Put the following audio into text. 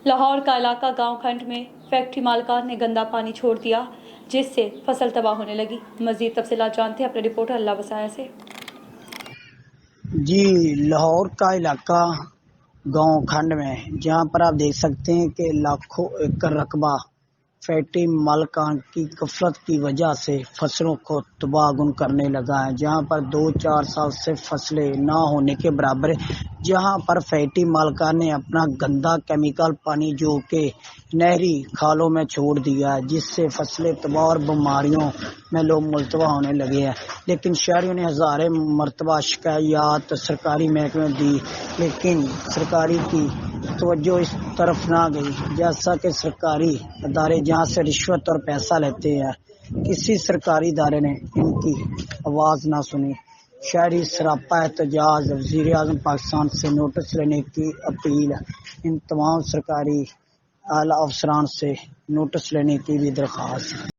لاہور کا علاقہ گاؤں کھنڈ میں فیکٹری مالکان نے گندا پانی چھوڑ دیا جس سے فصل تباہ ہونے لگی۔ مزید تفصیلات جانتے ہیں اپنے رپورٹر اللہ وسایہ سے۔ جی، لاہور کا علاقہ گاؤں کھنڈ میں جہاں پر آپ دیکھ سکتے ہیں کہ لاکھوں ایکڑ رقبہ فیکٹری مالکان کی غفلت کی وجہ سے فصلوں کو تباہ گن کرنے لگا ہے، جہاں پر 2-4 سال سے فصلیں نہ ہونے کے برابر ہے، جہاں پر فیکٹری مالکان نے اپنا گندا کیمیکل پانی جو کہ نہری کھالوں میں چھوڑ دیا ہے، جس سے فصلیں تباہ اور بیماریوں میں لوگ ملتوی ہونے لگے ہیں۔ لیکن شہریوں نے ہزاریں مرتبہ شکایات سرکاری محکمے دی، لیکن سرکاری کی توجہ اس طرف نہ گئی، جیسا کہ سرکاری ادارے جہاں سے رشوت اور پیسہ لیتے ہیں، کسی سرکاری ادارے نے ان کی آواز نہ سنی۔ شہری سراپا احتجاج، وزیر اعظم پاکستان سے نوٹس لینے کی اپیل، ان تمام سرکاری اعلی افسران سے نوٹس لینے کی بھی درخواست۔